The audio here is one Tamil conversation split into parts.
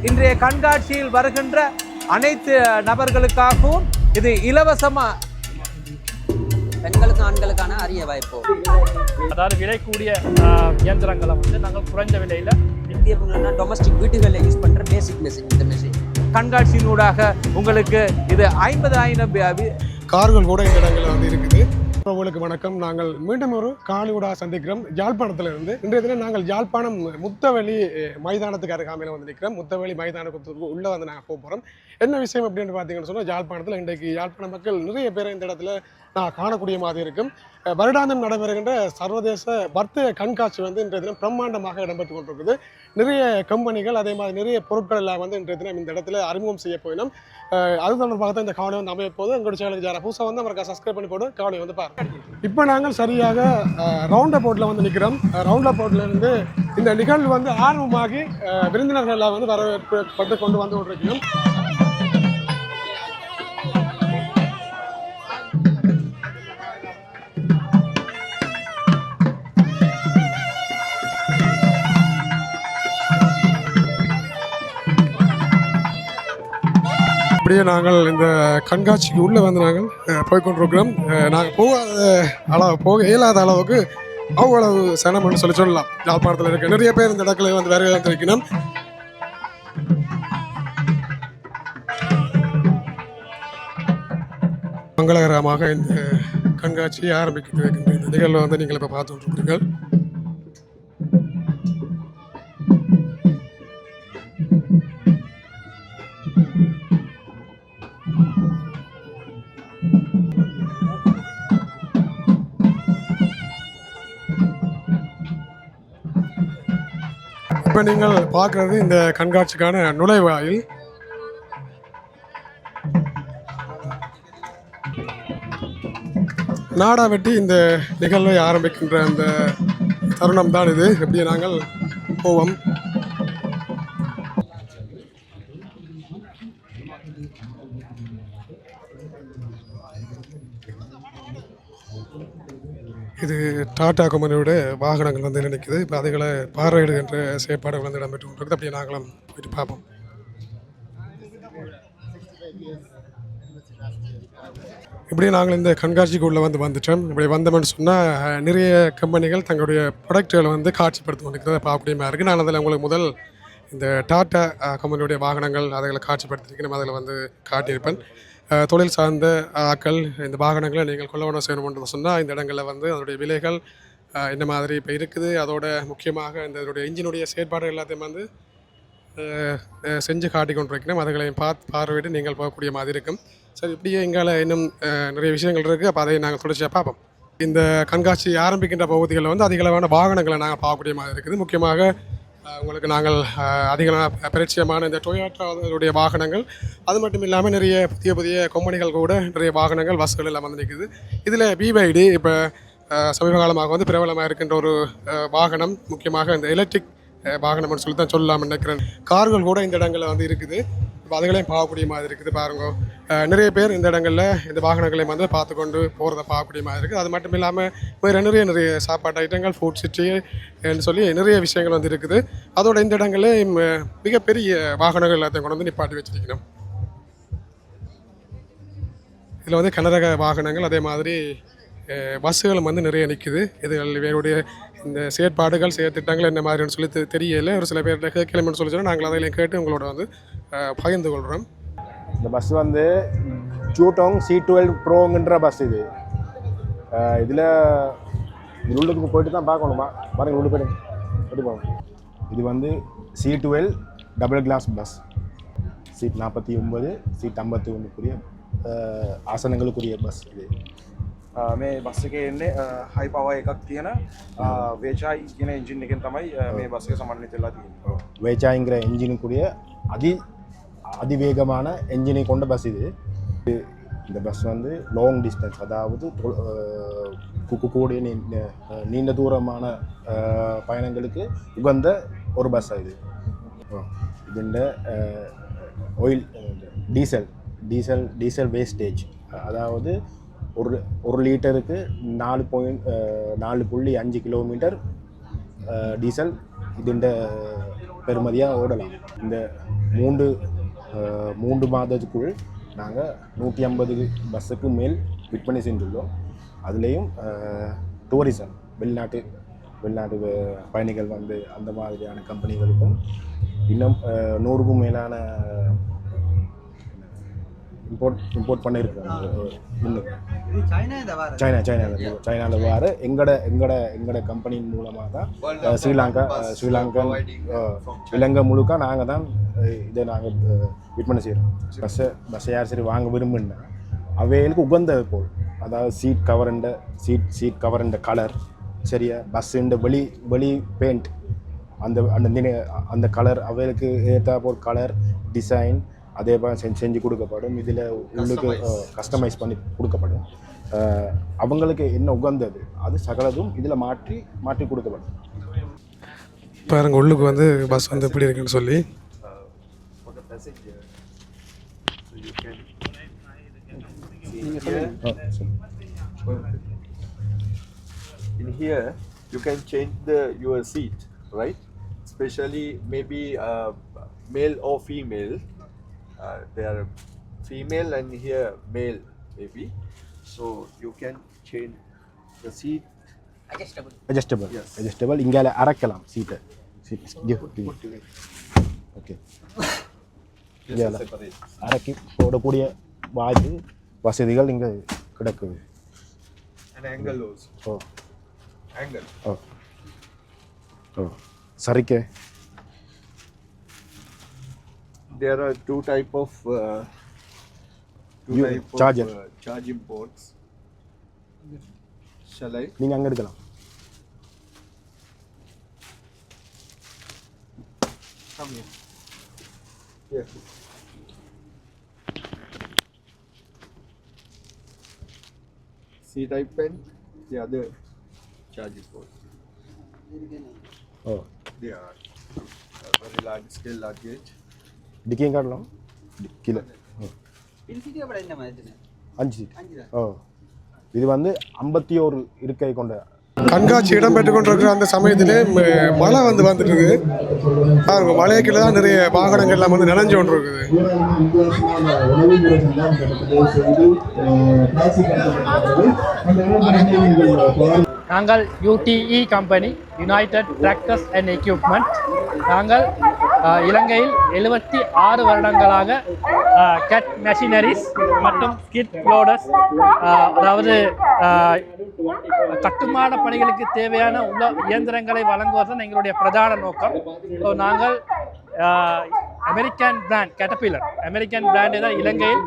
இன்றைய கண்காட்சியில் வருகின்ற அனைத்து நபர்களுக்காகவும் இது இலவசமா பெண்களுக்கும் ஆண்களுக்கான அரிய வாய்ப்பு. அதாவது விலை கூடிய இயந்திரங்களை வந்து நாங்கள் குறைஞ்ச விலையில் இந்திய டொமஸ்டிக் வீட்டுகளில் யூஸ் பண்ணுற பேசிக் மெஷின். இந்த மெஷின் கண்காட்சியினூடாக உங்களுக்கு இது 50,000 கார்கள் கூட இந்த இடங்களில் வந்து இருக்குது. உங்களுக்கு வணக்கம். நாங்கள் மீண்டும் ஒரு காணியூடா சந்திக்கிறோம் யாழ்ப்பாணத்திலிருந்து. இன்றைய தினம் நாங்கள் யாழ்ப்பாணம் முத்தவெளி மைதானத்துக்கு அருகாமையில் வந்து நிற்கிறோம். முத்தவெளி மைதானத்துக்கு உள்ளே வந்து நாங்கள் போக போகிறோம். என்ன விஷயம் அப்படின்னு பார்த்தீங்கன்னு சொன்னால், யாழ்ப்பாணத்தில் இன்றைக்கு யாழ்ப்பாண மக்கள் நிறைய பேர் இந்த இடத்துல நான் காணக்கூடிய மாதிரி இருக்கும். வருடாந்தம் நடைபெறுகின்ற சர்வதேச வர்த்தக கண்காட்சி வந்து இன்றைய தினம் பிரம்மாண்டமாக இடம்பெற்று கொண்டிருக்குது. நிறைய கம்பெனிகள் அதே மாதிரி நிறைய பொருட்கள் எல்லாம் வந்து இன்றைய தினம் இந்த இடத்துல அறிமுகம் செய்ய போயினோம். அது தொடர்பாக தான் இந்த காணொலி வந்து அமைய போது. எங்களோட சேனலுக்கு யாரா புதுசாக வந்து அவருக்கு சப்ஸ்கிரைப் பண்ணி போட்டு காணொலி வந்து பாருங்க. இப்போ நாங்கள் சரியாக ரவுண்ட் போர்ட்டில் வந்து நிற்கிறோம். ரவுண்ட் போர்ட்டில் இருந்து இந்த நிகழ்வு வந்து ஆர்வமாகி விருந்தினர்கள் எல்லாம் வந்து வரவேற்பட்டு கொண்டு வந்து கொண்டிருக்கிறோம். அப்படியே நாங்கள் இந்த கண்காட்சிக்கு உள்ளே வந்து நாங்கள் போய்கொண்டிருக்கிறோம். நாங்கள் போக இயலாத அளவுக்கு அவ்வளவு சனம்னு சொல்லலாம். யாழ்ப்பாணத்தில் இருக்க நிறைய பேர் இந்த இடத்துல வந்து வேறு வைக்கணும். மங்களகரமாக இந்த கண்காட்சியை ஆரம்பிக்கிட்டு இந்த நிகழ்வை வந்து நீங்கள் இப்போ பார்த்து கொண்டிருக்கிறீர்கள். இப்போ நீங்கள் பார்க்குறது இந்த கண்காட்சிக்கான நுழைவாயில். நாடா வெட்டி இந்த நிகழ்வை ஆரம்பிக்கின்ற அந்த தருணம் தான் இது. எப்படி நாங்கள் போவோம். இது டாடா கம்பெனியோட வாகனங்கள் வந்து நினைக்குது. இப்போ அதுகளை பார்வையிடுகின்ற செயற்பாடுகள் வந்து இடம்பெற்று கொண்டிருக்குது. அப்படியே நாங்களும் போயிட்டு பார்ப்போம். இப்படியே நாங்கள் இந்த கண்காட்சிக்கு உள்ளே வந்துட்டோம். இப்படி வந்தோம்னு சொன்னால் நிறைய கம்பெனிகள் தங்களுடைய ப்ராடக்டுகளை வந்து காட்சிப்படுத்தி கொண்டிருக்கிறத பார்க்கக்கூடியமாக இருக்குது. நான் அதில் உங்களுக்கு முதல் இந்த டாடா கம்பெனியுடைய வாகனங்கள் அதுகளை காட்சிப்படுத்திருக்கேன். அதில் வந்து காட்டியிருப்பேன். தொழில் சார்ந்த ஆக்கள் இந்த வாகனங்களை நீங்கள் கொள்ளவனம் செய்யணும்னு சொன்னால் இந்த இடங்களில் வந்து அதனுடைய விலைகள் என்ன மாதிரி இப்போ இருக்குது, அதோட முக்கியமாக இந்த இதனுடைய இன்ஜினுடைய செயற்பாடு எல்லாத்தையும் வந்து செஞ்சு காட்டி கொண்டிருக்கிறோம். அதுகளையும் பார்வையிட்டு நீங்கள் போகக்கூடிய மாதிரி இருக்கும். சரி, இப்படியே எங்களை இன்னும் நிறைய விஷயங்கள் இருக்குது. அப்போ அதை நாங்கள் தொடர்ச்சியாக பார்ப்போம். இந்த கண்காட்சி ஆரம்பிக்கின்ற பகுதிகளில் வந்து அதிகளவான வாகனங்களை நாங்கள் பார்க்கக்கூடிய மாதிரி இருக்குது. முக்கியமாக உங்களுக்கு நாங்கள் அதிகமான பரிச்சயமான இந்த டொயோட்டாவுடைய வாகனங்கள், அது மட்டும் இல்லாமல் நிறைய புதிய புதிய கம்பெனிகள் கூட நிறைய வாகனங்கள் பஸ்கள் எல்லாம் வந்து நிற்குது. இதில் பிவைடி இப்போ சமீப காலமாக வந்து பிரபலமாக இருக்கின்ற ஒரு வாகனம், முக்கியமாக இந்த எலக்ட்ரிக் வாகனம்னு சொல்லி தான் சொல்லலாம்னு நினைக்கிறேன். கார்கள் கூட இந்த இடங்களில் வந்து இருக்குது. இப்போ அதுகளையும் பார்க்கக்கூடிய மாதிரி இருக்குது. பாருங்க, நிறைய பேர் இந்த இடங்களில் இந்த வாகனங்களையும் வந்து பார்த்து கொண்டு போகிறத பார்க்கக்கூடிய மாதிரி இருக்குது. அது மட்டும் இல்லாமல் வேறு நிறைய சாப்பாட்டு ஐட்டங்கள், ஃபுட் சிட்டின்னு சொல்லி நிறைய விஷயங்கள் வந்து இருக்குது. அதோட இந்த இடங்களில் மிகப்பெரிய வாகனங்கள் எல்லாத்தையும் கொண்டு வந்து நிப்பாட்டி வச்சிருக்கணும். இதில் வந்து கனரக வாகனங்கள், அதே மாதிரி பஸ்ஸுகளும் வந்து நிறைய நிற்குது. இதுகள் இவருடைய இந்த செயற்பாடுகள் செயற்திட்டங்கள் என்ன மாதிரின்னு சொல்லி தெரியல. ஒரு சில பேர்கிட்ட கேட்கலன்னு சொல்லி சொன்னால் நாங்கள் அதில் கேட்டு உங்களோட வந்து பகிர்ந்து கொள்கிறோம். இந்த பஸ் வந்து ஜூட்டோங் C12 ப்ரோங்கிற பஸ் இது. இதில் உள்ளுக்கு போயிட்டு தான் பார்க்கணுமா? பாருங்கள், உள்ள போயிட்டு போகணும். இது வந்து C12 double class bus. Seat 49, seat 51க்குரிய ආසනங்களுக்குரிய பஸ் இது. මේ බස් එකේ එන්නේ හයි පවර් එකක් තියෙන වේචායි කියන එන්ජින් එකෙන් තමයි මේ බස් එක සමන්විත වෙලා තියෙන්නේ. வேச்சாய்ங்கிற என்ஜினுக்குரிய அதிவேகமான என்ஜினை கொண்ட பஸ் இது. இந்த பஸ் வந்து லாங் டிஸ்டன்ஸ், அதாவது கூடிய நீண்ட தூரமான பயணங்களுக்கு உகந்த ஒரு பஸ் இது. இதுண்ட ஆயில் டீசல் வேஸ்டேஜ், அதாவது ஒரு லிட்டருக்கு 4.5 கிலோமீட்டர் டீசல் இதுண்ட பெறுமதியாக ஓடலாம். இந்த 3 மாதத்துக்குள் நாங்கள் 150 பஸ்ஸுக்கு மேல் விற்பனை செஞ்சுள்ளோம். அதுலேயும் டூரிசம் வெளிநாட்டு பயணிகள் வந்து அந்த மாதிரியான கம்பெனிகளுக்கும் இன்னும் 100க்கும் மேலான இம்போர்ட் பண்ணியிருக்காங்க. சைனாவில் வார எங்களோட கம்பெனியின் மூலமாக தான் ஸ்ரீலங்கன் இலங்கை முழுக்க நாங்கள் தான் இதை நாங்கள் விற்பனை செய்கிறோம். பஸ்ஸை யார் சரி வாங்க விரும்புன்னா அவைகளுக்கு உகந்தது போல், அதாவது சீட் கவரண்ட கலர் சரியா, பஸ்ஸுண்ட வெளி பெயிண்ட் அந்த கலர் அவைகளுக்கு ஏற்ற போல் கலர் டிசைன் அதே போல் செஞ்சு கொடுக்கப்படும். இதில் உள்ளுக்கு கஸ்டமைஸ் பண்ணி கொடுக்கப்படும். அவங்களுக்கு என்ன உகந்தது அது சகலதும் இதில் மாற்றி கொடுக்கப்படும். பாருங்க உள்ளுக்கு வந்து பஸ் வந்து எப்படி இருக்குன்னு சொல்லி. In here, you can change your seat, right? Especially maybe male or female. They are female and here male maybe. So you can change the seat. Adjustable. இங்கே அரைக்கலாம் சீட்டை. ஓகே. இங்கே அரைக்கி போடக்கூடிய வாய்ப்பு வசதிகள் இங்கே கிடக்குது. And angle also. Angle. சரிக்கே. There are two type of charger. Charging ports. Shall I? நீங்க அங்க எடுக்கலாம். Come here. Yes. C-type pen, the other charging port. They are very large scale luggage. டிக்கியும் காட்டலாம். கீழே 5 சீட். இது வந்து 51 இருக்கை கொண்ட கண்காட்சி இடம்பெற்று கொண்டிருக்கிற அந்த சமயத்திலே மழை வந்துட்டு இருக்குது. பாருங்க மழைக்குள்ள தான் நிறைய வாகனங்கள்லாம் வந்து நினைஞ்சு கொண்டு இருக்குது. நாங்கள் UTE company, United tractors and equipment. நாங்கள் இலங்கையில் 76 வருடங்களாக கட் மெஷினரிஸ் மற்றும் ஸ்கிட் லோடர்ஸ், அதாவது கட்டுமான பணிகளுக்கு தேவையான இயந்திரங்களை வழங்குவதுதான் எங்களுடைய பிரதான நோக்கம். ஸோ நாங்கள் அமெரிக்கன் பிராண்ட் கேட்டர்பில்லர், அமெரிக்கன் பிராண்டை தான் இலங்கையில்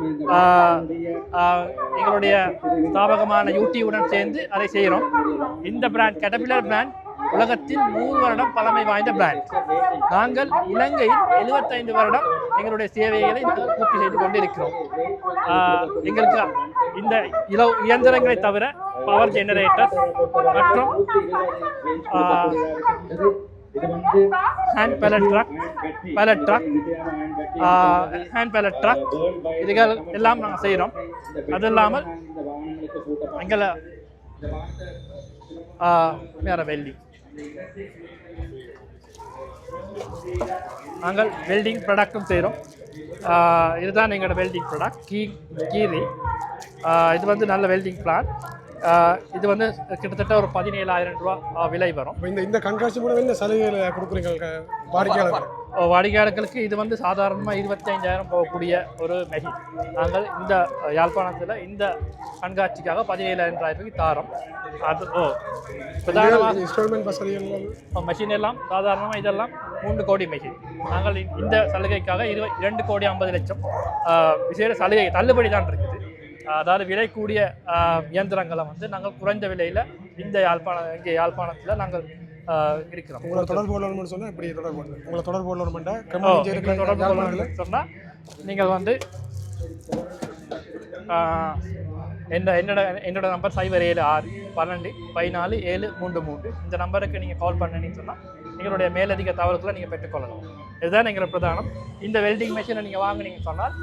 எங்களுடைய ஸ்தாபகமான UTE-உடன் சேர்ந்து அதை செய்கிறோம். இந்த பிராண்ட் கேட்டர்பில்லர் பிராண்ட் உலகத்தில் 100 வருடம் பழமை வாய்ந்த பிராண்ட். நாங்கள் இலங்கையில் 75 வருடம் எங்களுடைய சேவைகளை நாங்கள் பூர்த்தி செய்து கொண்டிருக்கிறோம். எங்களுக்கு இந்த இயந்திரங்களை தவிர பவர் ஜெனரேட்டர் மற்றும் ஹேண்ட் பேலட் ட்ரக் இதுகள் எல்லாம் நாங்கள் செய்கிறோம். அது இல்லாமல் எங்களை வேறு வெல்டிங், நாங்கள் வெல்டிங் ப்ராடக்ட்டும் செய்கிறோம். இதுதான் எங்களோட வெல்டிங் ப்ராடக்ட் கீரி. இது வந்து நல்ல வெல்டிங் பிளான். இது வந்து கிட்டத்தட்ட ஒரு 17,000 ரூபா விலை வரும். இந்த கண்காட்சி மூலம் என்ன சலுகைகளை கொடுக்குறீங்க வாடிக்கையாளர்களுக்கு? இது வந்து சாதாரணமாக 25,000 போகக்கூடிய ஒரு மெஷின். நாங்கள் இந்த யாழ்ப்பாணத்தில் இந்த கண்காட்சிக்காக 17,000 ரூபாய்க்கு தாரோம். அது பிரதானமாக இன்ஸ்டால்மெண்ட் வசதிகள் மெஷின் எல்லாம் சாதாரணமாக இதெல்லாம் 3 கோடி மெஷின். நாங்கள் இந்த சலுகைக்காக 2 கோடி 50 லட்சம் விசேட சலுகை தள்ளுபடி தான் இருக்குது. அதாவது விலை கூடிய இயந்திரங்களை வந்து நாங்கள் குறைந்த விலையில் இந்த யாழ்ப்பாணத்தில் நாங்கள் இருக்கிறோம். உங்களை தொடர்பு கொள்ளணும்னு சொன்னால் எப்படி தொடர்பு கொள்ளணும்னா சொன்னால் நீங்கள் வந்து என்னோட நம்பர் 0761214733. இந்த நம்பருக்கு நீங்கள் கால் பண்ணீங்கன்னு சொன்னால் எங்களுடைய மேலதிக தகவல்களை நீங்கள் பெற்றுக்கொள்ளலாம். இதுதான் எங்களோட பிரதானம். இந்த வெல்டிங் மெஷினை நீங்கள் வாங்கினீங்கன்னு சொன்னால்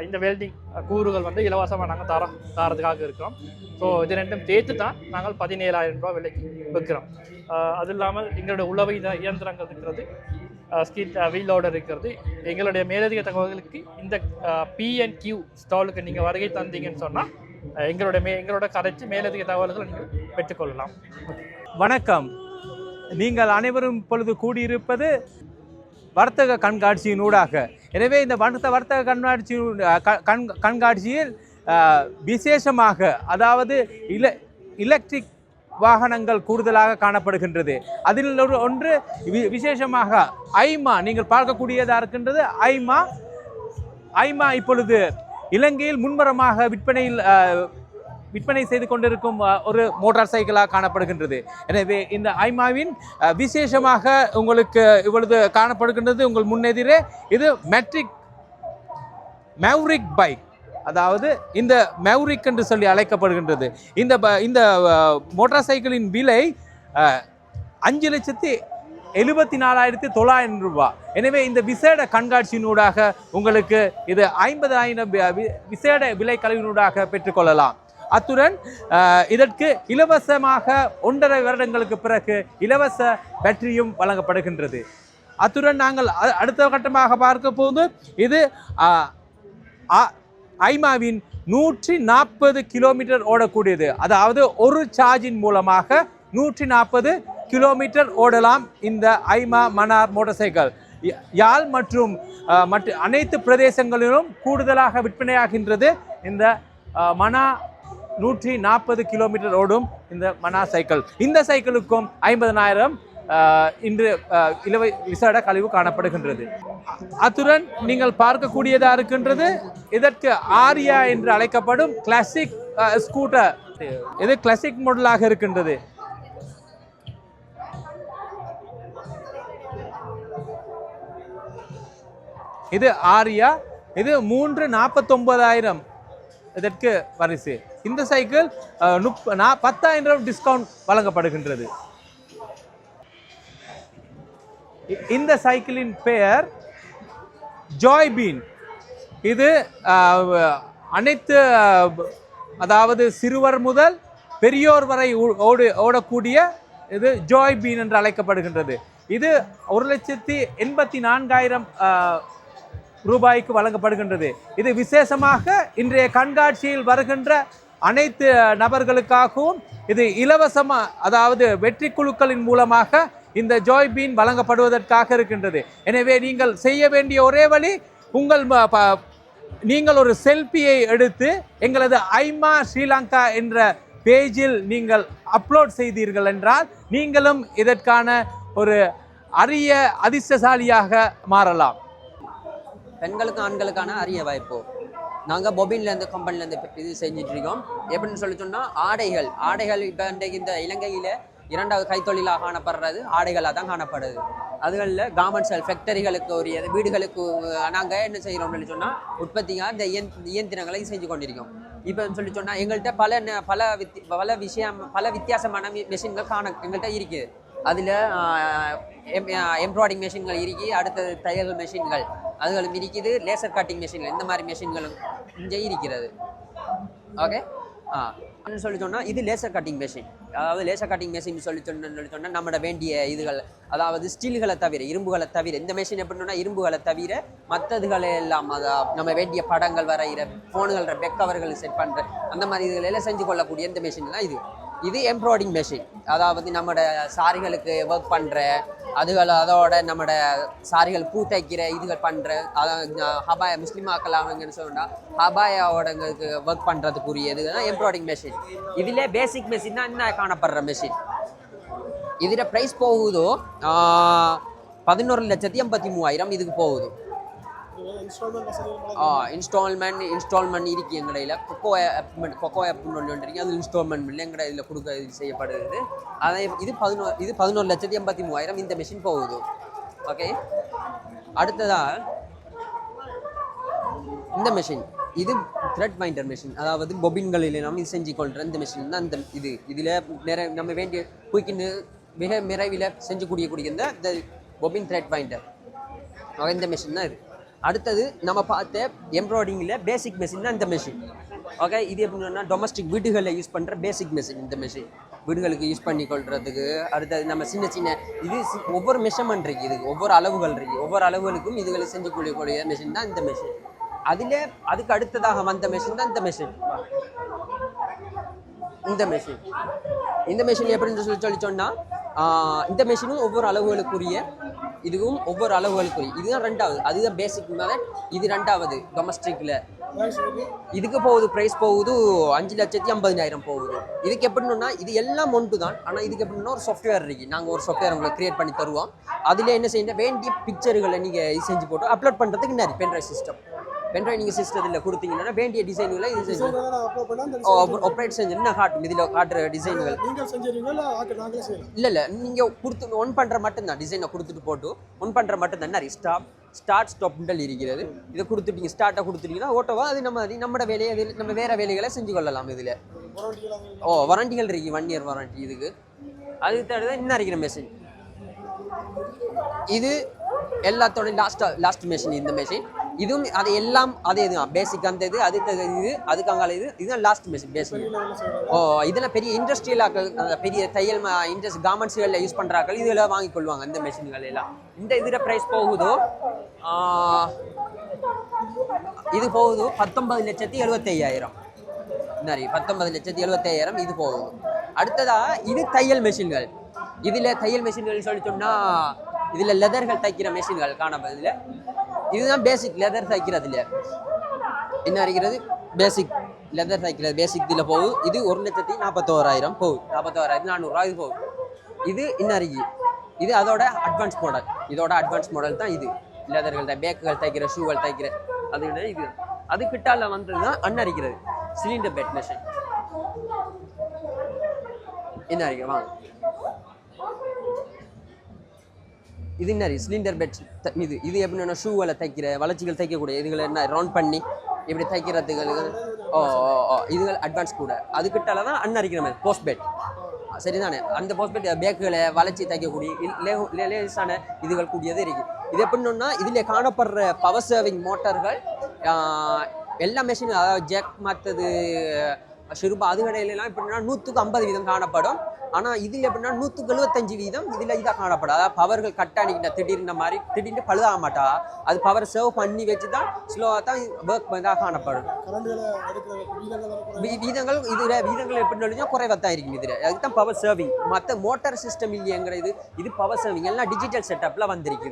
இந்த வெல்டிங் கூறுகள் வந்து இலவசமாக நாங்கள் தரதுக்காக இருக்கிறோம். ஸோ இது ரெண்டும் சேர்த்து தான் நாங்கள் 17,000 ரூபா விலைக்கு விற்கிறோம். அது இல்லாமல் எங்களுடைய உழவு இயந்திரங்கள் இருக்கிறது, ஸ்கிட் வீல் லோடர் இருக்கிறது. எங்களுடைய மேலதிக தகவல்களுக்கு இந்த PNQ ஸ்டாலுக்கு நீங்கள் வருகை தந்தீங்கன்னு சொன்னால் எங்களோட கரைச்சி மேலதிக தகவல்களை நீங்கள் பெற்றுக்கொள்ளலாம். வணக்கம். நீங்கள் அனைவரும் இப்பொழுது கூடியிருப்பது வர்த்தக கண்காட்சியின் ஊடாக. எனவே இந்த வர்த்தக கண்காட்சியில் விசேஷமாக அதாவது எலக்ட்ரிக் வாகனங்கள் கூடுதலாக காணப்படுகின்றது. அதில் ஒன்று விசேஷமாக ஐமா நீங்கள் பார்க்கக்கூடியதாக இருக்கின்றது. ஐமா இப்பொழுது இலங்கையில் முன்மரமாக விற்பனை செய்து கொண்டிருக்கும் ஒரு மோட்டார் சைக்கிளாக காணப்படுகின்றது. எனவே இந்த ஐமாவின் விசேஷமாக உங்களுக்கு இவ்வளவு காணப்படுகின்றது உங்கள் முன்னெதிரே. இது மேவ்ரிக் பைக், அதாவது இந்த மேவ்ரிக் என்று சொல்லி அழைக்கப்படுகின்றது. இந்த மோட்டார் சைக்கிளின் விலை 5,74,900 ரூபாய். எனவே இந்த விசேட கண்காட்சியினூடாக உங்களுக்கு இது 50,000 விசேட விலை கழிவினூடாக பெற்றுக்கொள்ளலாம். அத்துடன் இதற்கு இலவசமாக 1.5 வருடங்களுக்கு பிறகு இலவச பேட்டரியும் வழங்கப்படுகின்றது. அத்துடன் நாங்கள் அடுத்த கட்டமாக பார்க்க போது இது ஐமாவின் 140 கிலோமீட்டர் ஓடக்கூடியது. அதாவது ஒரு சார்ஜின் மூலமாக 140 கிலோமீட்டர் ஓடலாம் இந்த ஐமா மன்னார் மோட்டார் சைக்கிள். யாழ் மற்றும் மற்ற அனைத்து பிரதேசங்களிலும் கூடுதலாக விற்பனையாகின்றது. இந்த மனா 140 கிலோமீட்டர் ஓடும் இந்த மனா சைக்கிள். இந்த சைக்கிளுக்கும் 50,000 இன்று விசேட கழிவு காணப்படுகின்றது. அத்துடன் நீங்கள் பார்க்கக்கூடியதாக இருக்கின்றது இதற்கு ஆரியா என்று அழைக்கப்படும் கிளாசிக் ஸ்கூட்டர். இது கிளாசிக் மாடலாக இருக்கின்றது. இது ஆரியா. இது 3,49,000 இதற்கு பரிசு. இந்த சைக்கிள் 10,000 டிஸ்கவுண்ட் வழங்கப்படுகின்றது. இந்த சைக்கிளின் பெயர் ஜாய்பீன். இது அனைத்து அதாவது சிறுவர் முதல் பெரியோர் வரை ஓடக்கூடிய இது ஜாய்பீன் என்று அழைக்கப்படுகின்றது. இது 1,84,000 ரூபாய்க்கு வழங்கப்படுகின்றது. இது விசேஷமாக இன்றைய கண்காட்சியில் வருகின்ற அனைத்து நபர்களுக்காகவும் இது இலவசமாக அதாவது வெற்றி குழுக்களின் மூலமாக இந்த ஜாய்பீன் வழங்கப்படுவதற்காக இருக்கின்றது. எனவே நீங்கள் செய்ய வேண்டிய ஒரே வழி நீங்கள் ஒரு செல்ஃபியை எடுத்து எங்களது ஐமா ஸ்ரீலங்கா என்ற பேஜில் நீங்கள் அப்லோட் செய்தீர்கள் என்றால் நீங்களும் இதற்கான ஒரு அரிய அதிர்ஷ்டசாலியாக மாறலாம். பெண்களுக்கும் ஆண்களுக்கான அரிய வாய்ப்பு. நாங்கள் பொபின்லேருந்து கம்பெனிலேருந்து இது செஞ்சுட்டு இருக்கோம். எப்படின்னு சொல்லி சொன்னால் ஆடைகள் இப்போ இந்த இலங்கையில் 2வது கைத்தொழிலாக காணப்படுறது ஆடைகளாக தான் காணப்படுது. அதுகளில் கார்மெண்ட்ஸ் ஃபேக்டரிகளுக்கு உரியது, வீடுகளுக்கு நாங்கள் என்ன செய்கிறோம்னு சொன்னால் உற்பத்தியாக இந்த இயந்திரங்களை செஞ்சு கொண்டிருக்கோம். இப்போ சொல்லி சொன்னால் எங்கள்கிட்ட பல வித்தியாசமான மெஷின்கள் எங்கள்கிட்ட இருக்குது. அதில் எம்ப்ராய்டிங் மெஷின்கள் இருக்குது, அடுத்தது தையல் மெஷின்கள் அதுகளும் இருக்குது, லேசர் கட்டிங் மெஷின்கள் இந்த மாதிரி மெஷின்களும் இங்கே இருக்கிறது. ஓகே சொல்லி சொன்னால் இது லேசர் கட்டிங் மெஷின். அதாவது லேசர் கட்டிங் மெஷின் சொல்லி சொன்னால் நம்மளோட வேண்டிய இதுகள் அதாவது ஸ்டீல்களை தவிர இரும்புகளை தவிர இந்த மெஷின் எப்படின்னா இரும்புகளை தவிர மற்றதுகளை எல்லாம் நம்ம வேண்டிய படங்கள் வரைகிற ஃபோனுகள் பெக் கவர்கள் செட் பண்ணுற அந்த மாதிரி இதுகளெல்லாம் செஞ்சு கொள்ளக்கூடிய இந்த மெஷின் தான் இது எம்ப்ராய்டிங் மெஷின். அதாவது நம்மளோட சாரிகளுக்கு ஒர்க் பண்ணுற அதோட நம்மளோட சாரிகள் பூ தைக்கிற இதுகள் பண்ணுற ஹபாயா முஸ்லீமாக்கள் அவங்கன்னு சொன்னால் ஹபாயாவோடங்களுக்கு ஒர்க் பண்ணுறதுக்குரியது தான் எம்ப்ராய்டிங் மெஷின். இதில் பேசிக் மெஷின் தான் இன்னும் காணப்படுற மெஷின். இதில் ப்ரைஸ் போகுதோ 11,83,000 இதுக்கு போகுது. இன்ஸ்டால்மெண்ட் இருக்கு எங்கடையில் கொக்கோ ஆப்னு ஒன்று இருக்கு. அது இன்ஸ்டால்மெண்ட் எங்கட இதில் கொடுக்க இது செய்யப்படுது. அதை இது 11,83,000 இந்த மெஷின் போகுது. ஓகே, அடுத்ததாக இந்த மெஷின் இது த்ரெட் மைண்டர் மெஷின். அதாவது பொபின்களில் நம்ம இது செஞ்சு கொள்கிற இந்த மெஷின் தான் இதில் நம்ம வேண்டிய குயிக்கின்னு மிக விரைவில் செஞ்சு கூடிய இந்த பொபின் த்ரெட் மைண்டர் இந்த மெஷின் தான் இது. அடுத்தது நம்ம பார்த்த எம்ப்ராய்டிங்கில் பேசிக் மெஷின் தான் இந்த மெஷின். ஓகே, இது எப்படின்னா டொமஸ்டிக் வீடுகளில் யூஸ் பண்ணுற பேசிக் மெஷின் இந்த மெஷின். வீடுகளுக்கு யூஸ் பண்ணி கொள்றதுக்கு. அடுத்தது நம்ம சின்ன சின்ன இது ஒவ்வொரு மெஷர்மெண்ட் இருக்குது, இதுக்கு ஒவ்வொரு அளவுகள் இருக்குது. ஒவ்வொரு அளவுகளுக்கும் இதுகளை செஞ்சு கொள்ளக்கூடிய மெஷின் தான் இந்த மெஷின். அதுக்கு அடுத்ததாக வந்த மெஷின் தான் இந்த மெஷின். இந்த மெஷின் எப்படின்னு சொல்லி சொன்னால் இந்த மெஷினும் ஒவ்வொரு அளவுகளுக்குரிய, இதுவும் ஒவ்வொரு அளவுகளுக்குரிய. இதுதான் ரெண்டாவது, அதுதான் பேசிக் மெத்தட். இது ரெண்டாவது டொமஸ்டிக்கில். இதுக்கு போகுது ப்ரைஸ் போகுது 5,50,000 போகுது. இதுக்கு எப்படின்னா இது எல்லாம் ஒன்று தான். ஆனால் இதுக்கு எப்படின்னா ஒரு சாஃப்ட்வேர் இருக்குது. நாங்கள் ஒரு சாஃப்ட்வேர் உங்களுக்கு கிரியேட் பண்ணி தருவோம். அதில் என்ன செய்யணும், வேண்டிய பிக்சர்களை நீங்கள் இது செஞ்சு போட்டு அப்லோட் பண்ணுறதுக்கு நிறைய பென்ட்ரைவ் சிஸ்டம். பென்ட்ரைவ் நீங்கள் சிஸ்டத்தில் கொடுத்தீங்கன்னா வேண்டிய டிசைன்களை இது செஞ்சு ஆப்ரேட் செஞ்சு காட்டும். இதில் காட்டுற டிசைன்கள் இல்லை நீங்கள் கொடுத்து ஒன் பண்ணுற மட்டும்தான். டிசைனை கொடுத்துட்டு போட்டு ஒன் பண்ணுற மட்டும்தான். நிறைய ஸ்டார்ட் ஸ்டாப்டல் இருக்கிறது. இதை கொடுத்துட்டீங்க, ஸ்டார்ட்டை கொடுத்துட்டீங்கன்னா ஓட்டோவா அது நம்மளோட வேலையை நம்ம வேறு வேலைகளை செஞ்சு கொள்ளலாம். இதில் வாரண்டிகள் இருக்குது, 1 year வாரண்டி இதுக்கு. அதுக்கு தவிர இன்னும் இருக்கிற மெஷின் இது எல்லாத்தோட லாஸ்ட் மெஷின் இந்த மெஷின். இதுவும் அது எல்லாம் அதே இதுதான் பேசிக். அந்த இது அதுக்காக இதுதான் லாஸ்ட் மெஷின் பேசிக். இதெல்லாம் பெரிய இண்டஸ்ட்ரியலாக்கள், பெரிய தையல் இண்டஸ்ட்ரி கார்மெண்ட்ஸ்களில் யூஸ் பண்ணுறாக்கள் இதெல்லாம் வாங்கி கொள்வாங்க இந்த மெஷின்கள் எல்லாம். இந்த இதில் ப்ரைஸ் போகுதோ இது போகுது 19,75,000. நிறைய 19,75,000 இது போகுது. அடுத்ததா இது தையல் மெஷின்கள். இதில் தையல் மெஷின்கள் சொல்லி சொன்னால் இதில் லெதர்கள் தைக்கிற மெஷின்கள் காணப்படுதில்ல. இதுதான் பேசிக் லெதர் தைக்கிறதுல. என்ன இருக்கிறது பேசிக் லெதர் தைக்கிறது. பேசிக் இதில் போகுது. இது 1,41,000 போகுது. 41,400 இது போகுது. இது என்ன இருக்கு, இது அதோட அட்வான்ஸ் மாடல். இதோட அட்வான்ஸ் மாடல் தான் இது. லெதர்கள் பேக்குகள் தைக்கிற, ஷூகள் தைக்கிற அது இது. அது கிட்டால வந்தது தான் அன்னரிக்கிறது சிலிண்டர் பெட் மெஷின். என்ன இருக்கு வாங்க, இது என்ன சிலிண்டர் பெட். இது எப்படின்னா ஷூவில் தைக்கிற, வளர்ச்சிகள் தைக்கக்கூடிய இதுகளை என்ன ரவுண்ட் பண்ணி இப்படி தைக்கிறதுக்கு இதுகள் அட்வான்ஸ் கூட. அதுக்கிட்டால தான் அன்னரிக்கிற மாதிரி போஸ்ட் பெட். சரிதானே, அந்த போஸ்ட் பெட் பேக்குகளை வளர்ச்சி தைக்கக்கூடிய லேசான இதுகள் கூடியது இருக்குது. இது எப்படின்னா இதில் காணப்படுற பவர் சேவிங் மோட்டார்கள் எல்லா மெஷினும், அதாவது ஜெக் மற்றது ஷிருபா அதுகடையிலாம் எப்படின்னா 150% காணப்படும். ஆனால் இதில் எப்படின்னா 175% இதில் இதாக காணப்படும். அதாவது பவர்கள் கட்டாணிக்கிட்ட திடீர்னு மாதிரி திடீர்னு பழுதாக மாட்டா. அது பவர் சேவ் பண்ணி வச்சு தான் ஸ்லோவாக தான் ஒர்க் இதாக காணப்படும். வீதங்கள் எப்படின்னா குறைவாக தான் இருக்கும் இதில். அதுக்கு தான் பவர் சேவிங். மற்ற மோட்டார் சிஸ்டம் இல்லைங்கிறது இது பவர் சேவிங். எல்லாம் டிஜிட்டல் செட்டப்பில் வந்திருக்கு.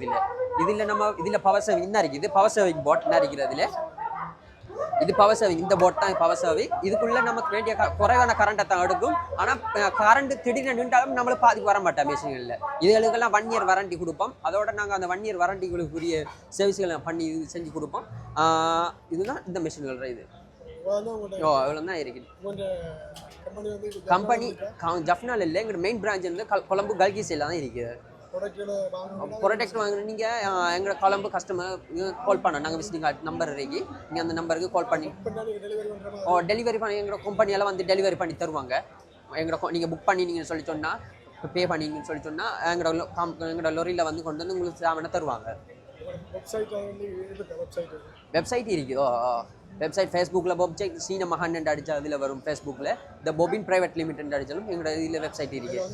இதில் பவர் சேவிங் என்ன இருக்குது, பவர் சேவிங் போட் என்ன இருக்கிறதுல. இது பவர் சேவிங். இந்த போட் தான் பவர் சேவிங். இதுக்குள்ள நமக்கு வேண்டிய குறைவான கரண்ட்டை தான் எடுக்கும். ஆனால் கரண்ட் திடீர்னு நின்றாலும் நம்மளுக்கு பாதிக்கு வர மாட்டோம் மெஷின்களில். இதுகளுக்கெல்லாம் 1 year வாரண்டி கொடுப்போம். அதோட நாங்கள் அந்த 1 year வாரண்டிகளுக்குரிய சர்வீஸ்களை பண்ணி செஞ்சு கொடுப்போம். இதுதான் இந்த மெஷின்கள். இது இவ்வளோ தான் இருக்குது. கம்பெனி ஜஃப்னால் இல்லை, எங்களோட மெயின் பிரான்ச் வந்து கொழம்பு கல்கிசையில் தான் இருக்குது. ப்ராடக்ட் வாங்க நீங்கள் எங்களோட கொழம்பு கஸ்டமர் கால் பண்ண, நாங்கள் விசிட்டிங் கார்டு நம்பர் இருக்கு. நீங்கள் அந்த நம்பருக்கு கால் பண்ணி டெலிவரி பண்ணி எங்களோட கம்பெனியெல்லாம் வந்து டெலிவரி பண்ணி தருவாங்க. நீங்கள் புக் பண்ணினீங்கன்னு சொல்லி சொன்னால், பே பண்ணிங்கன்னு சொல்லி சொன்னால் எங்களோட லொரியில் வந்து கொண்டு வந்து உங்களுக்கு சாமானை தருவாங்க. வெப்சைட் இருக்குதோ, வெப்சைட் ஃபேஸ்புக்கில் வெப்சைட் சீன மகான் அடித்தா அதில் வரும். ஃபேஸ்புக்கில் த பொபின் பிரைவேட் லிமிடெட் அடித்தாலும் எங்களோட இதில் வெப்சைட் இருக்குது.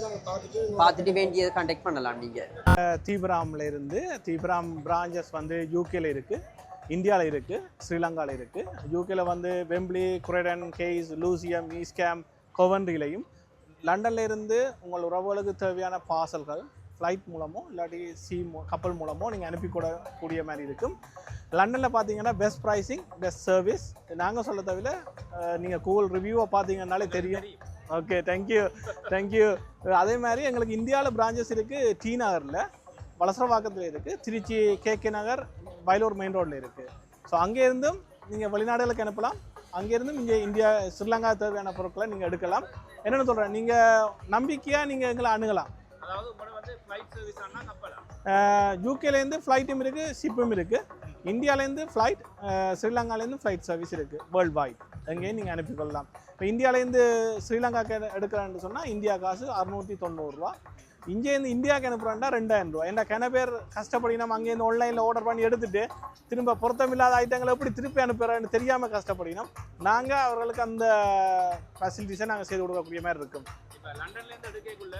பார்த்துட்டு வேண்டியதை கான்டாக்ட் பண்ணலாம். நீங்கள் தீபிராமில் இருந்து தீபிராம் பிரான்ச்சஸ் வந்து யூகேல இருக்குது, இந்தியாவில் இருக்குது, ஸ்ரீலங்காவில் இருக்குது. யூகேல வந்து வெம்பிளி, குரேடன், கேஸ், லூசியம், ஈஸ்கேம், கொவன்ட்ரிலையும். லண்டனில் இருந்து உங்கள் உறவுகளுக்கு தேவையான பார்சல்கள் ஃப்ளைட் மூலமோ இல்லாட்டி கப்பல் மூலமோ நீங்கள் அனுப்பிக்கூடக்கூடிய மாதிரி இருக்கும். லண்டனில் பார்த்தீங்கன்னா பெஸ்ட் ப்ரைஸிங், பெஸ்ட் சர்வீஸ். நாங்கள் சொல்ல தவிர நீங்கள் கூகுள் ரிவ்யூவை பார்த்தீங்கன்னாலே தெரியும். Okay, thank you. அதே மாதிரி எங்களுக்கு இந்தியாவில் பிரான்ச்சஸ் இருக்குது. டி நகரில், வலசரவாக்கத்தில் இருக்குது, திருச்சி கேகே நகர், வயலூர் மெயின் ரோட்டில் இருக்குது. ஸோ அங்கேருந்தும் நீங்கள் வெளிநாடுகளுக்கு அனுப்பலாம். அங்கேருந்தும் இங்கே இந்தியா, ஸ்ரீலங்கா தேவையான பொருட்களை நீங்கள் எடுக்கலாம். என்னென்னு சொல்கிறேன், நீங்கள் நம்பிக்கையாக நீங்கள் எங்களை அணுகலாம். அதாவது வந்து ஃப்ளைட் சர்வீஸ் ஆனால் கப்பலாம். யூகேலேருந்து ஃப்ளைட்டும் இருக்குது, ஷிப்பும் இருக்குது. இந்தியாவிலேருந்து ஃப்ளைட், ஸ்ரீலங்காலேருந்து ஃப்ளைட் சர்வீஸ் இருக்குது வேர்ல்டு வைட். எங்கேயும் நீங்கள் அனுப்பிக்கொள்ளலாம். இப்போ இந்தியாவிலேருந்து ஸ்ரீலங்காக்கு எடுக்கிறேன்னு சொன்னால் இந்தியா காசு 690 ரூபா. இங்கேருந்து இந்தியாவுக்கு அனுப்புகிறோம்னா 2000 ரூபா. ஏன்னா கன பேர் கஷ்டப்படி நம்ம அங்கேருந்து ஆன்லைனில் ஆர்டர் பண்ணி எடுத்துட்டு திரும்ப பொருத்தமில்லாத ஐட்டங்களை எப்படி திருப்பி அனுப்புகிறேன்னு தெரியாமல் கஷ்டப்படினோம். நாங்கள் அவர்களுக்கு அந்த ஃபெசிலிட்டிஸை நாங்கள் செய்து கொடுக்கக்கூடிய மாதிரி இருக்கும். லண்டன்லேருந்து எடுக்கக்குள்ள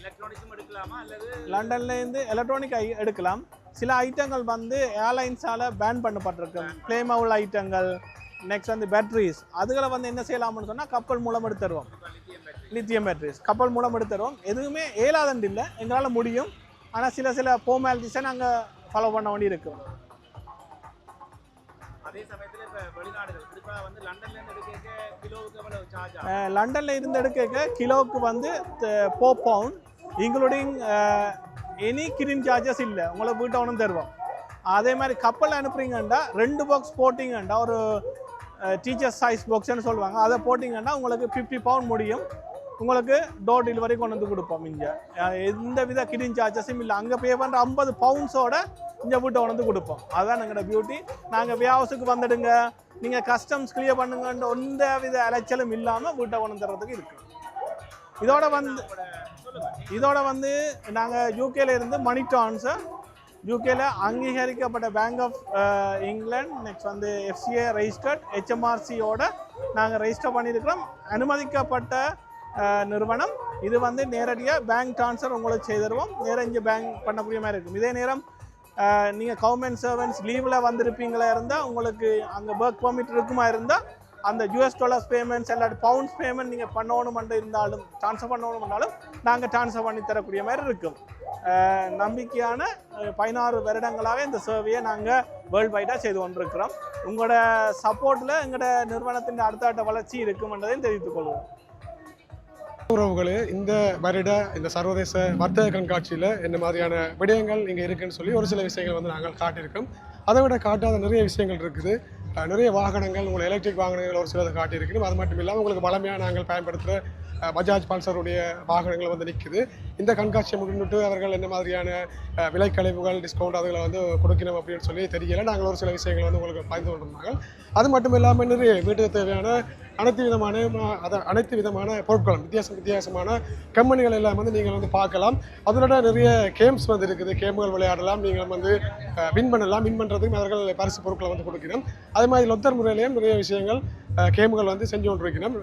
எலக்ட்ரானிக்ஸும் எடுக்கலாமா அல்லது லண்டன்லேருந்து எலக்ட்ரானிக் எடுக்கலாம். சில ஐட்டங்கள் வந்து ஏர்லைன்ஸால் பேன் பண்ணப்பட்டிருக்கும். ஃப்ளேமவுல் ஐட்டங்கள், நெக்ஸ்ட் வந்து பேட்டரிஸ், அதுகளை வந்து என்ன செய்யலாம்னு சொன்னால் கப்பல் மூலம் எடுத்து தருவோம். லித்தியம் பேட்டரிஸ் கப்பல் மூலம் எடுத்து தருவோம். எதுவுமே ஏலாதண்டு இல்லை, எங்களால் முடியும். ஆனால் சில ஃபார்மாலிட்டிஸை நாங்கள் ஃபாலோ பண்ண வேண்டி இருக்கும். அதே சமயத்தில் இப்போ வெளிநாடுகள் குறிப்பாக வந்து லண்டன்லேருந்து எடுக்க கிலோவுக்கு எவ்வளோ சார்ஜ்? லண்டனில் இருந்து எடுக்க கிலோவுக்கு வந்து 4 pound including any green charges இல்லை. உங்களை வீட்டை ஒன்றும் தருவோம். அதே மாதிரி கப்பல் அனுப்புறீங்கண்டா 2 பாக்ஸ் போட்டிங்கண்டா, ஒரு டீச்சர் சைஸ் பாக்ஸ்ன்னு சொல்லுவாங்க, அதை போட்டிங்கன்னா உங்களுக்கு 50 பவுண்ட் முடியும். உங்களுக்கு டோர் டெலிவரி கொண்டு வந்து கொடுப்போம். இங்கே எந்த வித கிரீன் சார்ஜஸும் இல்லை. அங்கே பே பண்ணுற 50 பவுண்ட்ஸோட இங்கே வீட்டை கொண்டு வந்து கொடுப்போம். அதுதான் எங்களோட பியூட்டி. நாங்கள் வியாபாரத்துக்கு வந்துடுங்க, நீங்கள் கஸ்டம்ஸ் கிளியர் பண்ணுங்கன்ற எந்த வித அலைச்சலும் இல்லாமல் வீட்டை கொண்டு தர்றதுக்கு இருக்குது. இதோட வந்து நாங்கள் யூகேல இருந்து மணி ட்ரான்ஸ்ஃபர், யூகேல அங்கீகரிக்கப்பட்ட பேங்க் ஆஃப் இங்கிலாந்து, நெக்ஸ்ட் வந்து FCA ரெஜிஸ்டர்ட் HMRCயோட நாங்கள் ரெஜிஸ்டர் பண்ணியிருக்கிறோம். அனுமதிக்கப்பட்ட நிறுவனம். இது வந்து நேரடியாக பேங்க் ட்ரான்ஸ்ஃபர் உங்களுக்கு செய்து தருவோம். நேராக இங்கே பேங்க் பண்ணக்கூடிய மாதிரி இருக்கும். இதே நேரம் நீங்கள் கவர்மெண்ட் சர்வன்ட்ஸ் லீவில் வந்திருப்பீங்களா இருந்தால், உங்களுக்கு அங்கே ஒர்க் பர்மிட் இருக்குமா இருந்தால், அந்த $US பேமெண்ட்ஸ் இல்லாட்டி பவுண்ட்ஸ் பேமெண்ட் நீங்கள் பண்ணணுமென்று இருந்தாலும், ட்ரான்ஸ்ஃபர் பண்ணணும்னாலும் நாங்கள் ட்ரான்ஸ்ஃபர் பண்ணி தரக்கூடிய மாதிரி இருக்கும். நம்பிக்கையான 16 வருடங்களாக இந்த சர்வேயை நாங்கள் வேர்ல்டு வைடாக செய்து கொண்டிருக்கிறோம். உங்களோட சப்போர்ட்டில் எங்களோட நிறுவனத்தின் அடுத்த வளர்ச்சி இருக்கும் என்பதையும் தெரிவித்துக் கொள்வோம். உறவுகளே, இந்த வருட இந்த சர்வதேச வர்த்தக கண்காட்சியில் என்ன மாதிரியான விடயங்கள் இங்கே இருக்குன்னு சொல்லி ஒரு சில விஷயங்கள் வந்து நாங்கள் காட்டியிருக்கோம். அதை விட காட்டாத நிறைய விஷயங்கள் இருக்குது. நிறைய வாகனங்கள், உங்களை எலக்ட்ரிக் வாகனங்கள் ஒரு சிலதை காட்டியிருக்கணும். அது மட்டும் இல்லாமல் உங்களுக்கு பழமையாக நாங்கள் பயன்படுத்துகிற பஜாஜ் பல்சருடைய வாகனங்கள் வந்து நிற்குது. இந்த கண்காட்சியை முன்னிட்டு அவர்கள் என்ன மாதிரியான விலைக்கழிவுகள், டிஸ்கவுண்ட் அதுகளை வந்து கொடுக்கணும் அப்படின்னு சொல்லி தெரியல. நாங்கள் ஒரு சில விஷயங்கள் வந்து உங்களுக்கு பகிர்ந்து கொண்டிருந்தாங்க. அது மட்டும் இல்லாமல் நிறைய வீட்டுக்கு தேவையான அனைத்து விதமான பொருட்களும் வித்தியாசமான கம்பெனிகள் எல்லாம் வந்து நீங்கள் வந்து பார்க்கலாம். அதோட நிறைய கேம்ஸ் வந்து இருக்குது. கேம்கள் விளையாடலாம், நீங்கள் வந்து வின் பண்ணலாம். வின் பண்ணுறதுக்கு அவர்கள் பரிசு பொருட்களை வந்து கொடுக்கணும். அதே மாதிரி லொத்தர் முறையிலையும் நிறைய விஷயங்கள் கேம்கள் வந்து செஞ்சு கொண்டிருக்கணும்.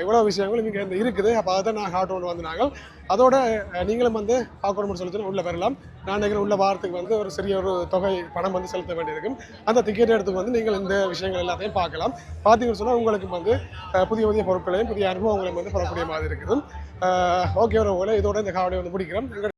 இவ்வளோ விஷயங்களும் இங்கே வந்து இருக்குது. அப்போ அதை நான் ஹாட் ஒன்று வந்து நாங்கள் அதோட நீங்களும் வந்து பார்க்கணும்னு சொல்லி உள்ளே வரலாம். நான் நினைக்கிறேன் உள்ள வாரத்துக்கு வந்து ஒரு சிறிய ஒரு தொகை பணம் வந்து செலுத்த வேண்டியிருக்கும். அந்த டிக்கெட் எடுத்து வந்து நீங்கள் இந்த விஷயங்கள் எல்லாத்தையும் பார்க்கலாம். பார்த்தீங்கன்னு சொன்னால் உங்களுக்கு வந்து புதிய பொருட்களையும் புதிய அனுபவங்களையும் வந்து பெறக்கூடிய மாதிரி இருக்குது. ஓகே, ஒரு இதோட இந்த காவடியை வந்து பிடிக்கிறோம்.